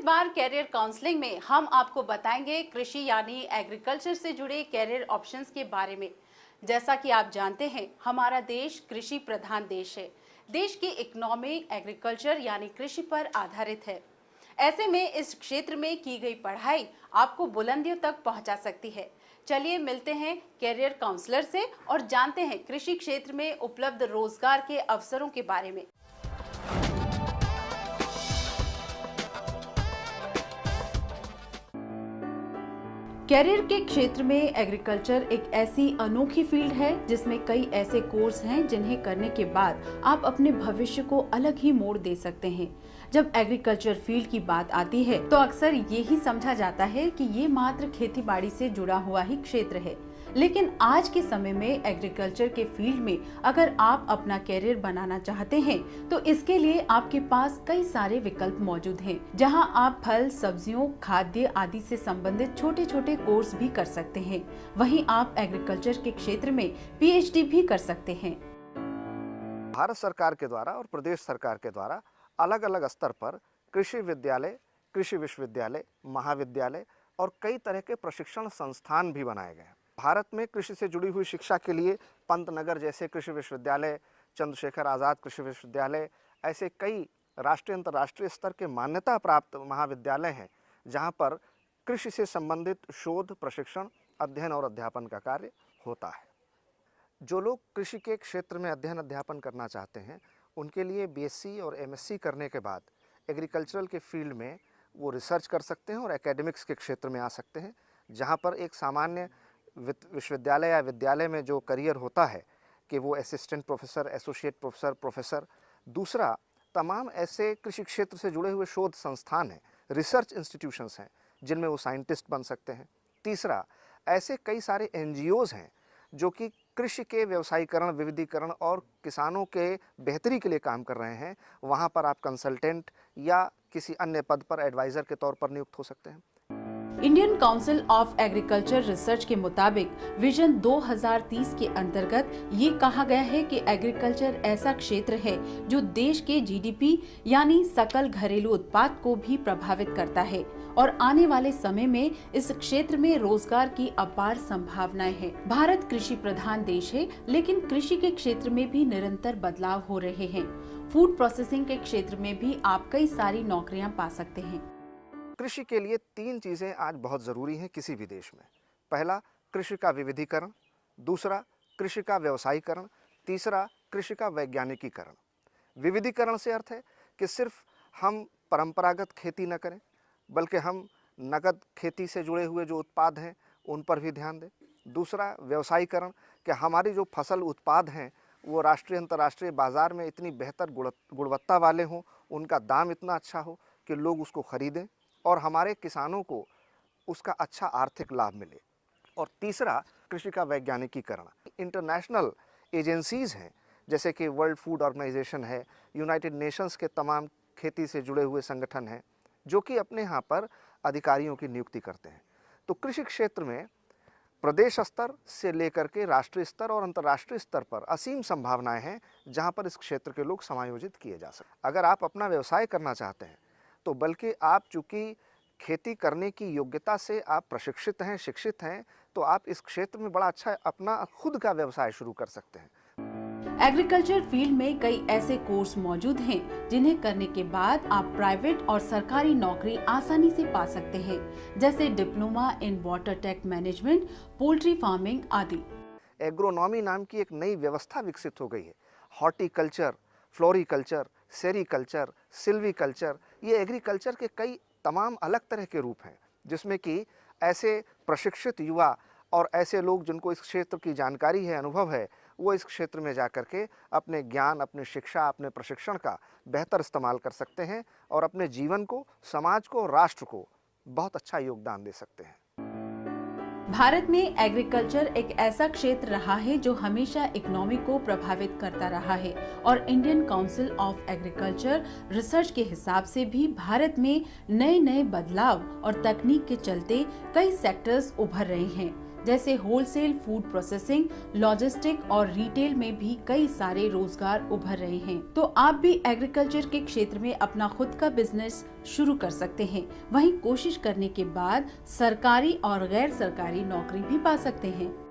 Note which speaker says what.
Speaker 1: बार career counselling में हम आपको बताएंगे कृषि यानी एग्रीकल्चर से जुड़े कैरियर ऑप्शंस के बारे में। जैसा कि आप जानते हैं, हमारा देश कृषि प्रधान देश है। देश की इकोनॉमी एग्रीकल्चर यानी कृषि पर आधारित है। ऐसे में इस क्षेत्र में की गई पढ़ाई आपको बुलंदियों तक पहुंचा सकती है। चलिए मिलते हैं कैरियर काउंसलर से और जानते हैं कृषि क्षेत्र में उपलब्ध रोजगार के अवसरों के बारे में। कैरियर के क्षेत्र में एग्रीकल्चर एक ऐसी अनोखी फील्ड है जिसमें कई ऐसे कोर्स हैं जिन्हें करने के बाद आप अपने भविष्य को अलग ही मोड़ दे सकते हैं। जब एग्रीकल्चर फील्ड की बात आती है तो अक्सर ये ही समझा जाता है कि ये मात्र खेतीबाड़ी से जुड़ा हुआ ही क्षेत्र है, लेकिन आज के समय में एग्रीकल्चर के फील्ड में अगर आप अपना कैरियर बनाना चाहते हैं तो इसके लिए आपके पास कई सारे विकल्प मौजूद हैं, जहां आप फल, सब्जियों, खाद्य आदि से संबंधित छोटे छोटे कोर्स भी कर सकते हैं। वहीं आप एग्रीकल्चर के क्षेत्र में पीएचडी भी कर सकते हैं।
Speaker 2: भारत सरकार के द्वारा और प्रदेश सरकार के द्वारा अलग अलग स्तर पर कृषि विद्यालय, कृषि विश्वविद्यालय, महाविद्यालय और कई तरह के प्रशिक्षण संस्थान भी बनाए गए हैं। भारत में कृषि से जुड़ी हुई शिक्षा के लिए पंतनगर जैसे कृषि विश्वविद्यालय, चंद्रशेखर आज़ाद कृषि विश्वविद्यालय, ऐसे कई राष्ट्रीय अंतर्राष्ट्रीय स्तर के मान्यता प्राप्त महाविद्यालय हैं, जहां पर कृषि से संबंधित शोध, प्रशिक्षण, अध्ययन और अध्यापन का कार्य होता है। जो लोग कृषि के क्षेत्र में अध्ययन अध्यापन करना चाहते हैं, उनके लिए बीएससी और एमएससी करने के बाद एग्रीकल्चरल के फील्ड में वो रिसर्च कर सकते हैं और एकेडमिक्स के क्षेत्र में आ सकते हैं, जहाँ पर एक सामान्य विश्वविद्यालय या विद्यालय में जो करियर होता है कि वो assistant professor, associate professor, professor. दूसरा, तमाम ऐसे कृषि क्षेत्र से जुड़े हुए शोध संस्थान हैं, रिसर्च इंस्टीट्यूशंस हैं, जिनमें वो साइंटिस्ट बन सकते हैं। तीसरा, ऐसे कई सारे एनजीओज़ हैं जो कि कृषि के व्यवसायीकरण, विविधीकरण और किसानों के बेहतरी के लिए काम कर रहे हैं। वहाँ पर आप कंसल्टेंट या किसी अन्य पद पर एडवाइज़र के तौर पर नियुक्त हो सकते हैं।
Speaker 1: Indian council of agriculture research के मुताबिक विजन 2030 के अंतर्गत ये कहा गया है कि एग्रीकल्चर ऐसा क्षेत्र है जो देश के जीडीपी यानी सकल घरेलू उत्पाद को भी प्रभावित करता है और आने वाले समय में इस क्षेत्र में रोजगार की अपार संभावनाएं हैं। भारत कृषि प्रधान देश है, लेकिन कृषि के क्षेत्र में भी निरंतर बदलाव हो रहे हैं। फूड प्रोसेसिंग के क्षेत्र में भी आप कई सारी नौकरियां पा सकते हैं।
Speaker 2: कृषि के लिए 3 चीज़ें आज बहुत ज़रूरी हैं किसी भी देश में। पहला, कृषि का विविधीकरण। दूसरा, कृषि का व्यवसायीकरण। तीसरा, कृषि का वैज्ञानिकीकरण। विविधीकरण से अर्थ है कि सिर्फ हम परंपरागत खेती न करें, बल्कि हम नगद खेती से जुड़े हुए जो उत्पाद हैं उन पर भी ध्यान दें। दूसरा, व्यवसायीकरण, कि हमारी जो फसल उत्पाद हैं वो राष्ट्रीय अंतर्राष्ट्रीय बाज़ार में इतनी बेहतर गुणवत्ता वाले हों, उनका दाम इतना अच्छा हो कि लोग उसको ख़रीदें और हमारे किसानों को उसका अच्छा आर्थिक लाभ मिले। और तीसरा, कृषि का वैज्ञानिकीकरण। इंटरनेशनल एजेंसीज़ हैं, जैसे कि वर्ल्ड फूड ऑर्गेनाइजेशन है, यूनाइटेड नेशंस के तमाम खेती से जुड़े हुए संगठन हैं, जो कि अपने यहाँ पर अधिकारियों की नियुक्ति करते हैं। तो कृषि क्षेत्र में प्रदेश स्तर से लेकर के राष्ट्रीय स्तर और अंतर्राष्ट्रीय स्तर पर असीम संभावनाएं हैं, जहाँ पर इस क्षेत्र के लोग समायोजित किए जा सकते। अगर आप अपना व्यवसाय करना चाहते हैं तो बल्कि आप चूँकि खेती करने की योग्यता से आप प्रशिक्षित हैं, शिक्षित हैं, तो आप इस क्षेत्र में बड़ा अच्छा अपना खुद का व्यवसाय शुरू कर सकते हैं।
Speaker 1: एग्रीकल्चर फील्ड में कई ऐसे कोर्स मौजूद हैं जिन्हें करने के बाद आप प्राइवेट और सरकारी नौकरी आसानी से पा सकते हैं, जैसे diploma in water tech management, poultry farming आदि।
Speaker 2: एग्रोनॉमी नाम की एक नई व्यवस्था विकसित हो गई है। हॉर्टिकल्चर, फ्लोरिकल्चर, सेरिकल्चर, सिल्वीकल्चर, ये एग्रीकल्चर के कई तमाम अलग तरह के रूप हैं, जिसमें कि ऐसे प्रशिक्षित युवा और ऐसे लोग जिनको इस क्षेत्र की जानकारी है, अनुभव है, वो इस क्षेत्र में जा कर के अपने ज्ञान, अपनी शिक्षा, अपने प्रशिक्षण का बेहतर इस्तेमाल कर सकते हैं और अपने जीवन को, समाज को, राष्ट्र को बहुत अच्छा योगदान दे सकते हैं।
Speaker 1: भारत में एग्रीकल्चर एक ऐसा क्षेत्र रहा है जो हमेशा इकोनॉमी को प्रभावित करता रहा है और Indian council of agriculture research के हिसाब से भी भारत में नए नए बदलाव और तकनीक के चलते कई सेक्टर्स उभर रहे हैं। जैसे होलसेल, फूड प्रोसेसिंग, लॉजिस्टिक और रिटेल में भी कई सारे रोजगार उभर रहे हैं। तो आप भी एग्रीकल्चर के क्षेत्र में अपना खुद का बिजनेस शुरू कर सकते हैं। वहीं कोशिश करने के बाद सरकारी और गैर सरकारी नौकरी भी पा सकते हैं।